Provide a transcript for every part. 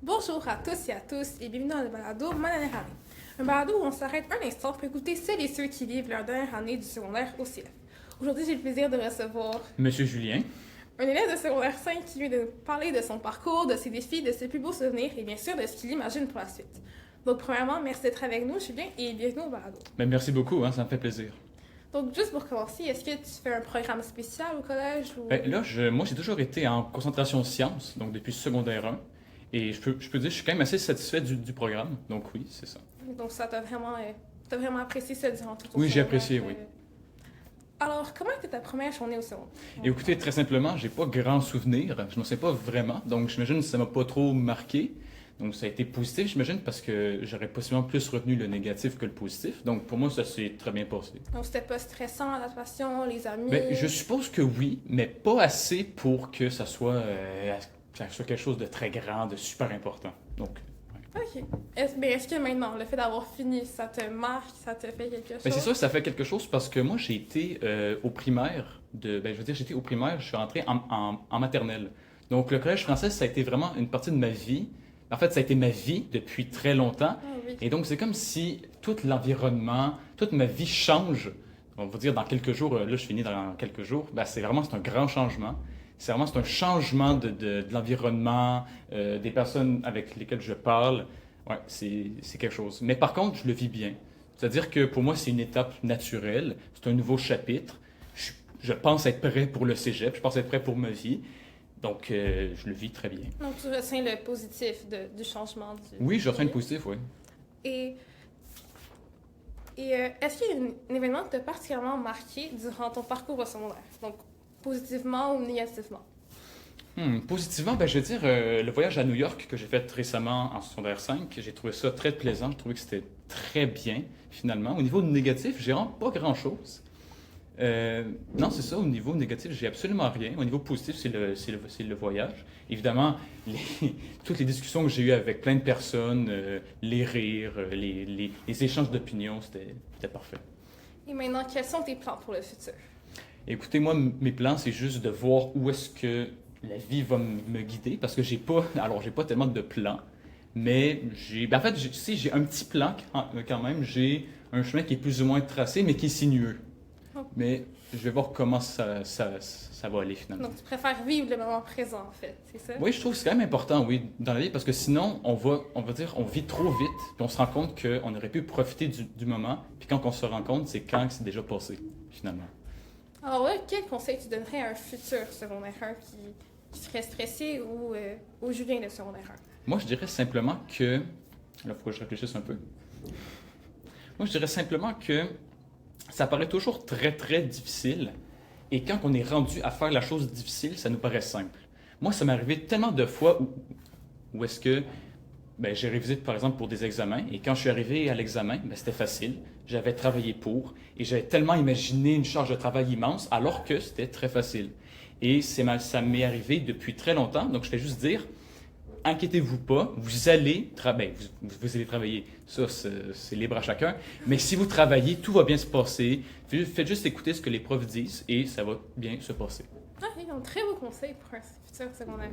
Bonjour à tous et à tous et bienvenue dans le balado Ma dernière année. Un balado où on s'arrête un instant pour écouter celles et ceux qui vivent leur dernière année du secondaire au CF. Aujourd'hui, j'ai le plaisir de recevoir Monsieur Julien. un élève de secondaire 5 qui vient de nous parler de son parcours, de ses défis, de ses plus beaux souvenirs et bien sûr de ce qu'il imagine pour la suite. Donc, premièrement, merci d'être avec nous, Julien, et bienvenue au balado. Ben, merci beaucoup, ça me fait plaisir. Donc, juste pour commencer, est-ce que tu fais un programme spécial au collège ou... Ben, là, moi, j'ai toujours été en concentration sciences, donc depuis secondaire 1. Et je peux dire, je suis quand même assez satisfait du programme. Donc oui, c'est ça. Donc, ça t'as vraiment apprécié ça durant tout ton Oui, j'ai secondaire, apprécié, oui. Alors, comment était ta première journée au secondaire? Et écoutez, très simplement, j'ai pas grand souvenir. Je m'en sais pas vraiment. Donc j'imagine que ça m'a pas trop marqué. Donc ça a été positif, j'imagine, parce que j'aurais possiblement plus retenu le négatif que le positif. Donc pour moi, ça s'est très bien passé. Donc, c'était pas stressant, la passion, les amis? Ben, je suppose que oui, mais pas assez pour que ça soit quelque chose de très grand, de super important. Donc, Ok. Est-ce que maintenant, le fait d'avoir fini, ça te marque, ça te fait quelque chose? ben, c'est sûr que ça fait quelque chose parce que moi, j'ai été au primaire, j'étais au primaire, je suis rentré en maternelle. Donc, le collège français, ça a été vraiment une partie de ma vie. En fait, ça a été ma vie depuis très longtemps. Ah oui. Et donc, c'est comme si tout l'environnement, toute ma vie change. On va dire dans quelques jours, là, je finis dans quelques jours. Ben, c'est un grand changement. C'est un changement de l'environnement, des personnes avec lesquelles je parle. Ouais, c'est quelque chose. Mais par contre, je le vis bien. C'est-à-dire que pour moi, c'est une étape naturelle. C'est un nouveau chapitre. Je pense être prêt pour le cégep. Je pense être prêt pour ma vie. Donc, je le vis très bien. Donc, tu retiens le positif du changement Oui, je retiens le milieu. positif, oui. Et, est-ce qu'il y a un événement qui t'a particulièrement marqué durant ton parcours au secondaire? Donc, positivement ou négativement? Positivement, ben, je veux dire, le voyage à New York que j'ai fait récemment en secondaire 5, j'ai trouvé ça très plaisant. J'ai trouvé que c'était très bien, finalement. Au niveau négatif, j'ai vraiment pas grand-chose. Non, c'est ça. Au niveau négatif, j'ai absolument rien. Au niveau positif, c'est le voyage. Évidemment, toutes les discussions que j'ai eues avec plein de personnes, les rires, les échanges d'opinions, c'était parfait. Et maintenant, quels sont tes plans pour le futur? Écoutez, moi, mes plans, c'est juste de voir où est-ce que la vie va me guider, parce que j'ai pas tellement de plans, mais en fait, si j'ai un petit plan quand même, j'ai un chemin qui est plus ou moins tracé, mais qui est sinueux. Oh. Mais je vais voir comment ça va aller finalement. Donc, tu préfères vivre le moment présent, en fait, c'est ça? Oui, je trouve que c'est quand même important, oui, dans la vie, parce que sinon, on va dire, on vit trop vite, puis on se rend compte qu'on aurait pu profiter du moment, puis quand on se rend compte, c'est quand c'est déjà passé, finalement. Alors là, quel conseil tu donnerais à un futur secondaire 1 qui serait stressé ou au Julien de secondaire 1? Moi, je dirais simplement que... Là, il faut que je réfléchisse un peu. Moi, je dirais simplement que ça paraît toujours très, très difficile. Et quand on est rendu à faire la chose difficile, ça nous paraît simple. Moi, ça m'est arrivé tellement de fois où est-ce que j'ai révisé, par exemple, pour des examens. Et quand je suis arrivé à l'examen, c'était facile. J'avais travaillé pour. Et j'avais tellement imaginé une charge de travail immense, alors que c'était très facile. Et ça m'est arrivé depuis très longtemps. Donc, je vais juste dire, inquiétez-vous pas, vous allez travailler. Vous allez travailler. Ça, c'est libre à chacun. Mais si vous travaillez, tout va bien se passer. Faites juste écouter ce que les profs disent et ça va bien se passer. Ah, oui, un très beau conseil pour un futur secondaire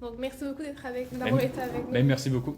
1. Donc, merci beaucoup d'avoir été avec nous. Merci beaucoup.